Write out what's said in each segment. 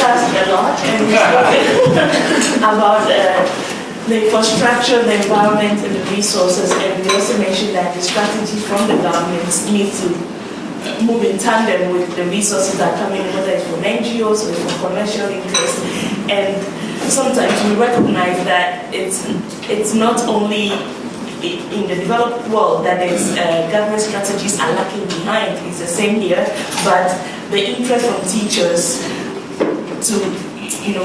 discussed a lot and about the infrastructure, the environment, and the resources, and we also mentioned that the strategies from the governments need to move in tandem with the resources that come in, whether it's from NGOs or from commercial interests. And sometimes we recognize that it's not only in the developed world that there's government strategies are lacking behind. It's the same here, but the interest from teachers to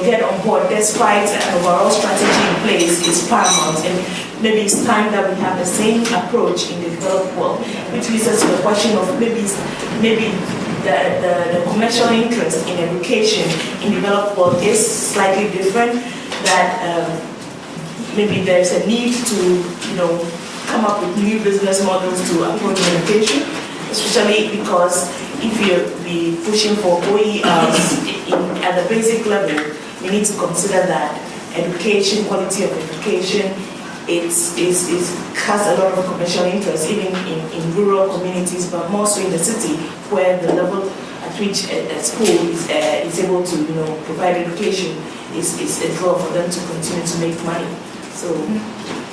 get on board despite an overall strategy in place is paramount. And maybe it's time that we have the same approach in the developed world, which leads us to the question of maybe the commercial interest in education in the developed world is slightly different. That maybe there's a need to come up with new business models to approach education, especially because if you'll be pushing for OERs at the basic level, we need to consider that education, quality of education, it has a lot of commercial interest, even in rural communities, but more so in the city, where the level at which a school is able to provide education is low for them to continue to make money. So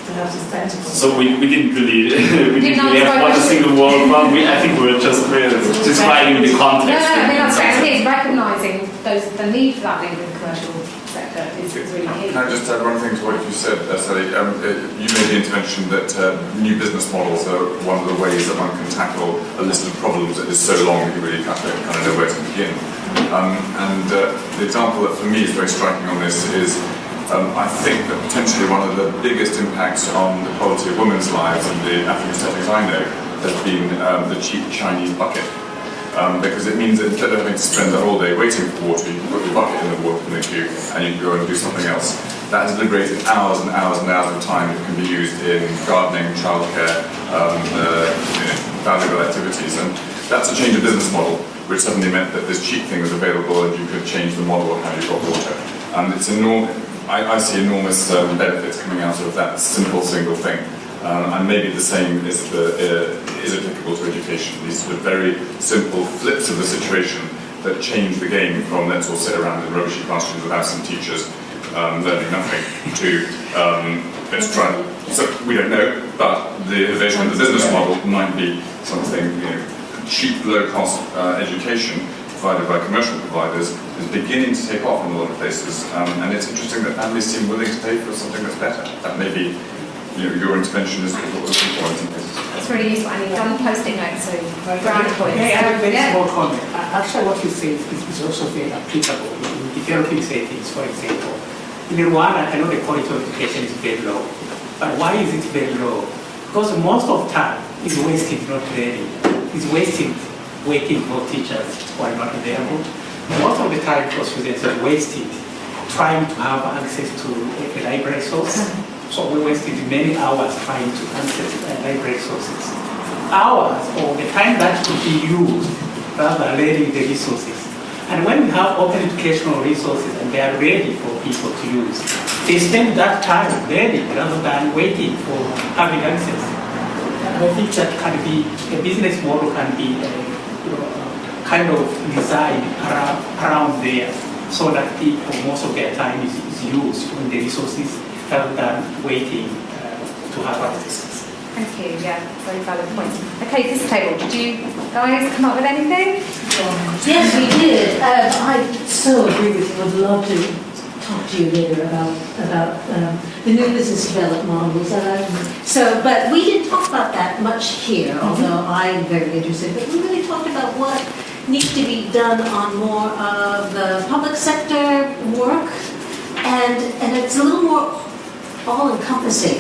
perhaps it's time to consider. So we didn't really have one single word. I think we were just describing the context. No, I think that's right. I think recognising the need for that link with the commercial sector is really key. Can I just add one thing to what you said, Sally? You made the intervention that new business models are one of the ways that one can tackle a list of problems that is so long that you really kind of know where to begin. And the example that for me is very striking on this is I think that potentially one of the biggest impacts on the quality of women's lives in the African settings I know has been the cheap Chinese bucket. Because it means that instead of having to spend the whole day waiting for water, you can put your bucket in the queue and you can go and do something else. That has liberated hours and hours and hours of time that can be used in gardening, childcare, valuable activities. And that's a change of business model, which suddenly meant that this cheap thing was available and you could change the model of how you got water. And it's enormous. I see enormous benefits coming out of that simple single thing. And maybe the same is applicable to education. These sort of very simple flips of the situation that change the game from let's all sit around in rubbishy classrooms without some teachers learning nothing to let's try. So we don't know, but the innovation of the business model might be something, cheap, low-cost education provided by commercial providers is beginning to take off in a lot of places, and it's interesting that families seem willing to pay for something that's better. That may be, your intervention is what we're looking for in some cases. It's really useful, and you've done posting notes, so brand points. I have a very small comment. Actually, what you say is also very applicable in developing settings. For example, in Rwanda, I know the quality of education is very low, but why is it very low? Because most of the time is wasted not learning. It's wasted waiting for teachers who are not available. Most of the time for students are wasted trying to have access to a library source. So we wasted many hours trying to access library sources. Hours or the time that could be used rather than learning the resources. And when we have open educational resources and they are ready for people to use, they spend that time learning rather than waiting for having access. And I think that can be, a business model can be kind of designed around there so that people, most of their time is used on the resources rather than waiting to have access. Thank you, yeah, very valid point. Okay, this table, did you guys come up with anything? Yes, we did. I so agree with you. I'd love to talk to you later about the new business development models. But we didn't talk about that much here, although I'm very interested. But we really talked about what needs to be done on more of the public sector work, and it's a little more all-encompassing.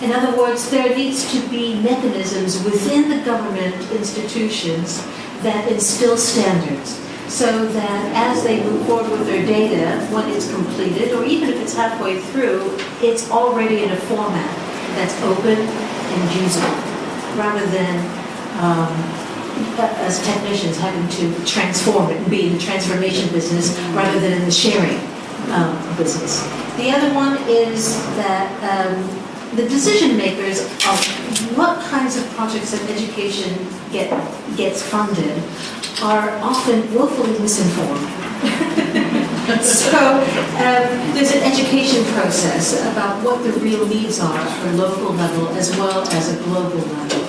In other words, there needs to be mechanisms within the government institutions that instill standards so that as they move forward with their data, when it's completed, or even if it's halfway through, it's already in a format that's open and usable, rather than as technicians having to transform it and be in the transformation business rather than in the sharing business. The other one is that the decision makers of what kinds of projects of education gets funded are often willfully misinformed. So there's an education process about what the real needs are at a local level as well as a global level.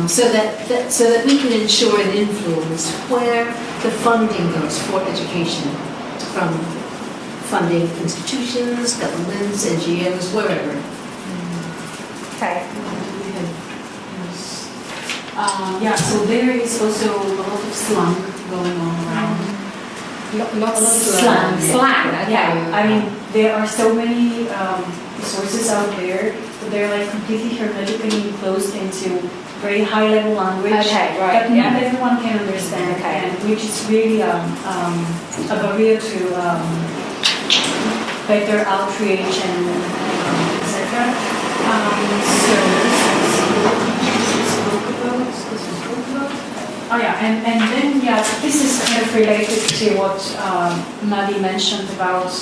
So that we can ensure and influence where the funding goes for education, from funding institutions, governments, NGOs, wherever. Okay. Yeah, so there is also a lot of slang going on around. Lots of slang. Slang, okay. Yeah, I mean, there are so many sources out there, but they're like completely hermetically enclosed into very high-level language Okay, right, that yeah. not everyone can understand, Okay. and which is really a barrier to better outreach and etc. So oh yeah, and then yeah, this is kind of related to what Maddie mentioned about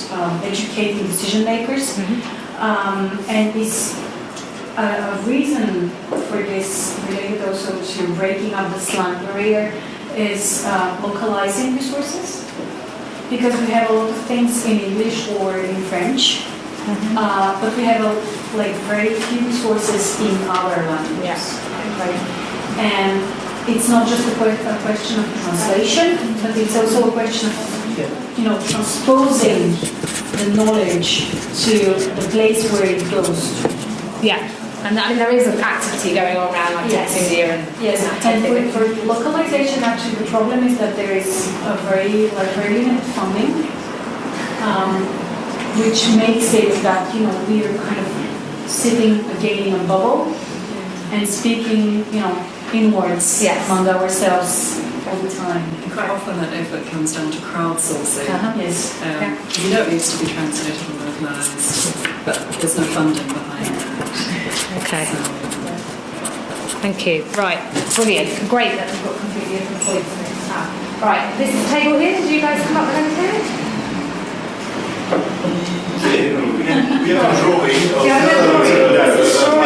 educating decision makers, and it's a reason for this related also to breaking up the slang barrier is localizing resources, because we have a lot of things in English or in French, but we have very few resources in other languages. Yes. Right? And it's not just a question of translation, but it's also a question of transposing the knowledge to the place where it goes. Yeah. And I mean, there is an activity going on around like Yes. India and Yes, and for localization, actually, the problem is that there is a very limited funding, which makes it that we are kind of sitting again in a bubble and speaking inwards among ourselves all the time. Quite often that effort comes down to crowdsourcing. Yes. You know it needs to be translated and localised, but there's no funding behind that. Okay. Thank you. Right. Brilliant. Great that we've got completely different points in it. Right. This table here, did you guys come up with anything? We have a drawing of the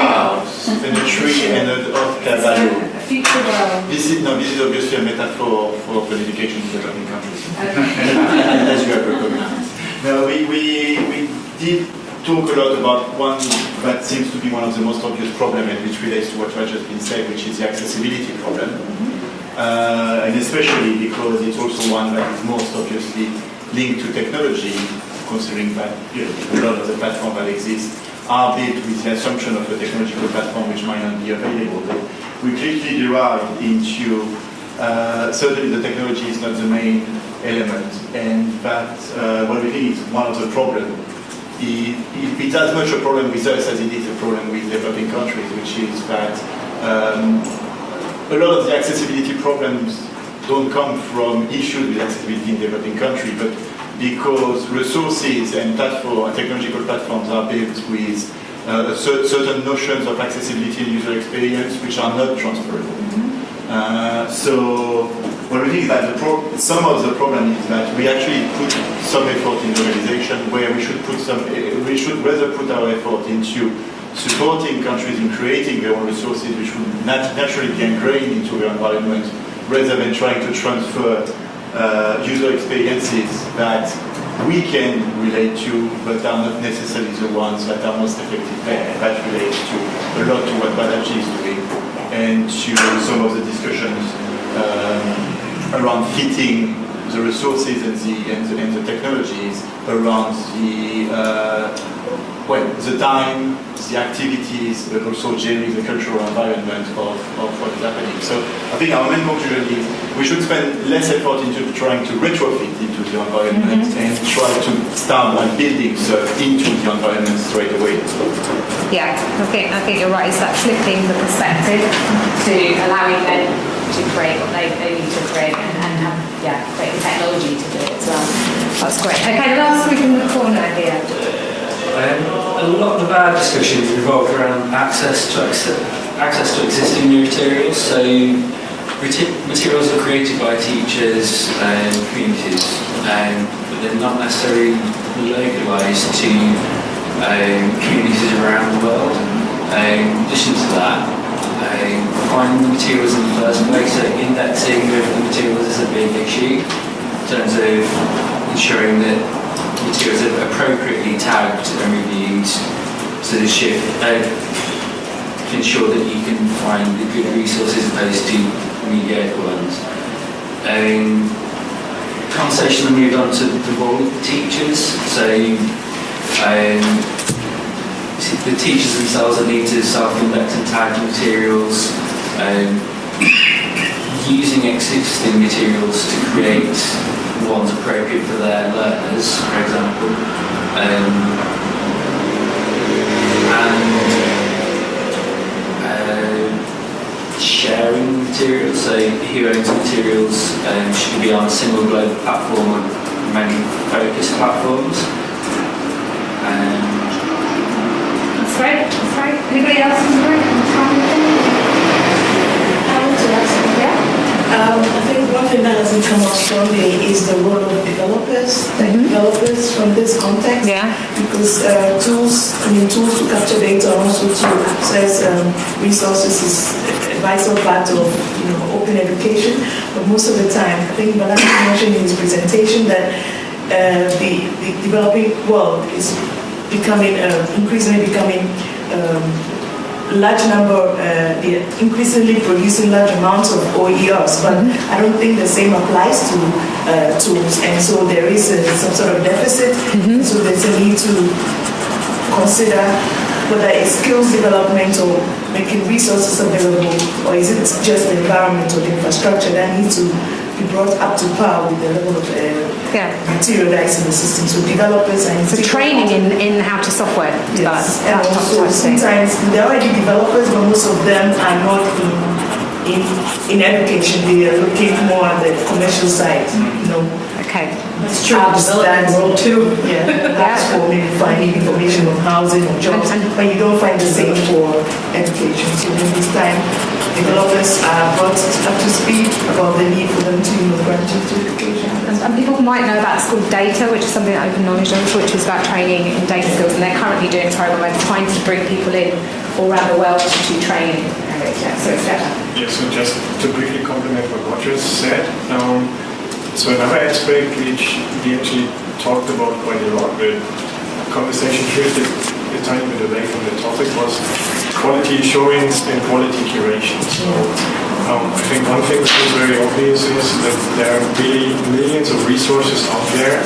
house and a tree and an Cavallo. Future world. This is obviously a metaphor for open education in developing countries, as you have recognized. Now, we did talk a lot about one that seems to be one of the most obvious problems, and which relates to what has just been said, which is the accessibility problem. And especially because it's also one that is most obviously linked to technology, considering that a lot of the platforms that exist are built with the assumption of a technological platform which might not be available. But we clearly derived into, certainly the technology is not the main element, and that what we think is one of the problems. It's as much a problem with us as it is a problem with developing countries, which is that a lot of the accessibility problems don't come from issues with accessibility in developing countries, but because resources and technological platforms are built with certain notions of accessibility and user experience which are not transferable. So what we think is that some of the problem is that we actually put some effort in organization where we should rather put our effort into supporting countries in creating their own resources which would naturally be ingrained into their environment, rather than trying to transfer user experiences that we can relate to, but are not necessarily the ones that are most effective there. That relates to a lot to what Balaji is doing, and to some of the discussions around fitting the resources and the technologies around the time, the activities, but also generally the cultural environment of what is happening. So I think our main conclusion is we should spend less effort into trying to retrofit into the environment and try to start by building stuff into the environment straight away. Yeah, I think you're right. It's that flipping the perspective to allowing them to create what they need to create and have create the technology to do it as well. That's great. Okay, the last group in the corner here. A lot of our discussions revolved around access to existing new materials. So materials are created by teachers and communities, but they're not necessarily localised to communities around the world. In addition to that, finding the materials in the first place, so indexing of the materials is a big issue in terms of ensuring that materials are appropriately tagged and reviewed to ensure that you can find the good resources opposed to mediocre ones. Conversation then moved on to the role of the teachers. So the teachers themselves are need to self-conduct and tag materials, using existing materials to create ones appropriate for their learners, for example, and sharing materials. So who owns materials should be on a single global platform or many focused platforms. That's great. That's great. Anybody else in the room? I think one thing that hasn't come up strongly is the role of developers, developers from this context. Yeah. Because tools to capture data, also to access resources is a vital part of open education. But most of the time, I think Balak mentioned in his presentation that the developing world is increasingly becoming large number, they're increasingly producing large amounts of OERs, but I don't think the same applies to tools, and so there is some sort of deficit. So there's a need to consider whether it's skills development or making resources available, or is it just the environment or the infrastructure that needs to be brought up to par with the level of material that is in the system. So developers and so training in how to software develop. Yes. And also sometimes they're already developers, but most of them are not in education. They are looking more at the commercial side. Okay. That's true. Development world too. Yeah. That's for maybe finding information on housing or jobs, but you don't find the same for education. So in this time, developers are brought up to speed about the need for them to branch into education. And people might know about school data, which is something that Open Knowledge does, which is about training in data skills, and they're currently doing a program where they're trying to bring people in all around the world to train in areas. So it's better. Yeah, so just to briefly complement what Roger said, so another aspect which we actually talked about quite a lot, but conversation drifted a tiny bit away from the topic, was quality assurance and quality curation. So I think one thing that is very obvious is that there are really millions of resources out there,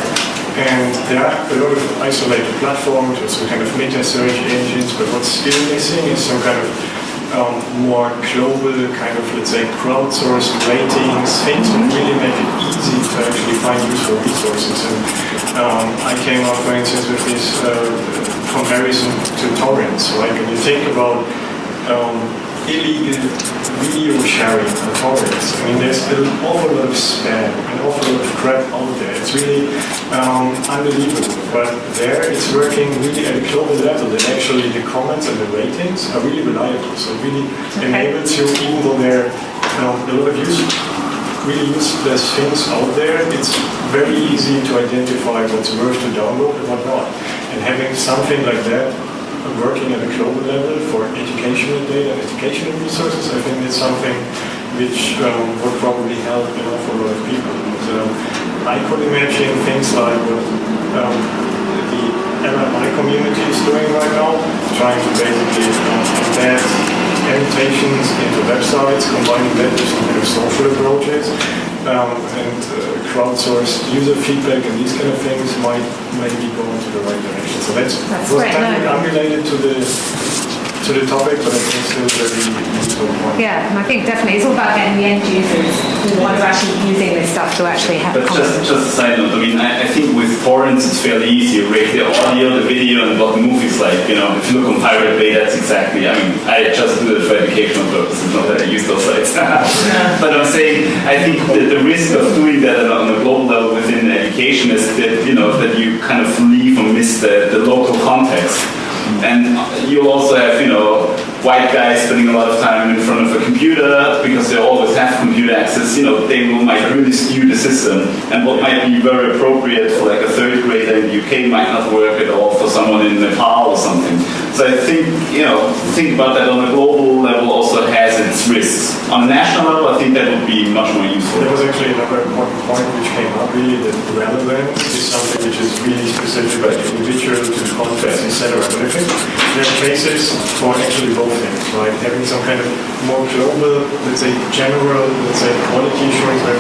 and there are a lot of isolated platforms with some kind of meta-search engines, but what's still missing is some kind of more global kind of, let's say, crowdsourced ratings, things that really make it easy to actually find useful resources. And I came up, for instance, with this comparison to torrents. Right? When you think about illegal video sharing on torrents, I mean, there's an awful lot of spam, an awful lot of crap out there. It's really unbelievable. But there, it's working really at a global level, that actually the comments and the ratings are really reliable. So it really enables you, even though there are a lot of really useless things out there, it's very easy to identify what's worth to download and what not. And having something like that working at a global level for educational data and educational resources, I think it's something which would probably help an awful lot of people. And, I could imagine things like what the LMI community is doing right now, trying to basically embed annotations into websites, combining that with some kind of social approaches, and crowdsourced user feedback and these kind of things might maybe go into the right direction. So that's was kind of unrelated to the topic, but I think still very useful point. Yeah, and I think definitely it's all about getting the end users, the ones who are actually using this stuff, to actually have. But just a side note, I mean, I think with torrents it's fairly easy. You rate the audio, the video, and what the movie's like. If you look on Pirate Bay, that's exactly. I mean, I just do it for educational purposes, not that I use those sites. But I'm saying, I think the risk of doing that on a global level within education is that that you kind of leave or miss the local context. And you'll also have, white guys spending a lot of time in front of a computer because they always have computer access. They might really skew the system. And what might be very appropriate for like a third grader in the UK might not work at all for someone in Nepal or something. So I think, think about that on a global level also has its risks. On a national level, I think that would be much more useful. There was actually another important point which came up, really, that relevance is something which is really specific by the individual to the context, etc. But I think there are cases for actually both things, right? Having some kind of more global, let's say general, let's say quality assurance, where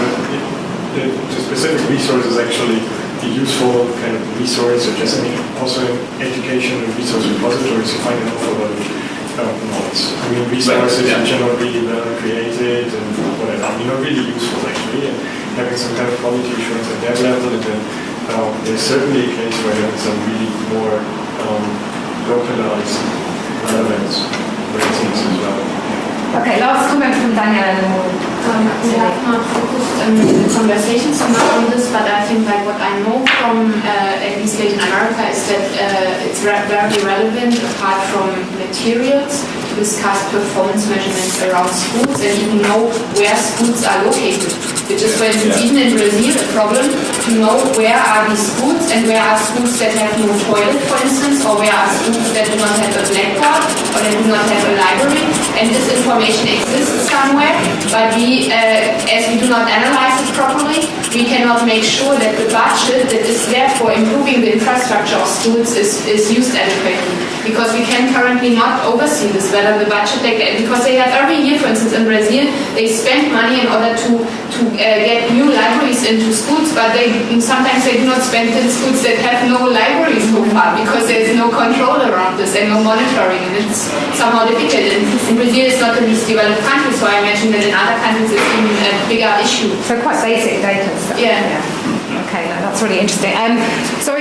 the specific resource is actually a useful kind of resource, or just also an education and resource repositories to find an awful lot of notes. I mean, resources which are not really well created and whatever. I mean, not really useful actually. And having some kind of quality assurance at that level, and then there's certainly a case where having some really more localized relevance ratings as well. Okay, last comment from Daniel. We have not focused the conversation so much on this, but I think like what I know from at least Latin America is that it's very relevant apart from materials to discuss performance measurements around schools and even know where schools are located. Which is, for instance, even in Brazil, a problem to know where are these schools and where are schools that have no toilet, for instance, or where are schools that do not have a blackboard or that do not have a library. And this information exists somewhere, but we, as we do not analyze it properly, we cannot make sure that the budget that is there for improving the infrastructure of schools is used adequately. Because we can currently not oversee this, whether the budget, because they have every year, for instance, in Brazil, they spend money in order to get new libraries into schools, but sometimes they do not spend in schools that have no libraries so far, because there is no control around this and no monitoring, and it's somehow difficult. And in Brazil, it's not the least developed country, so I imagine that in other countries it's even a bigger issue. So quite basic data stuff. Yeah. Okay, no, that's really interesting. So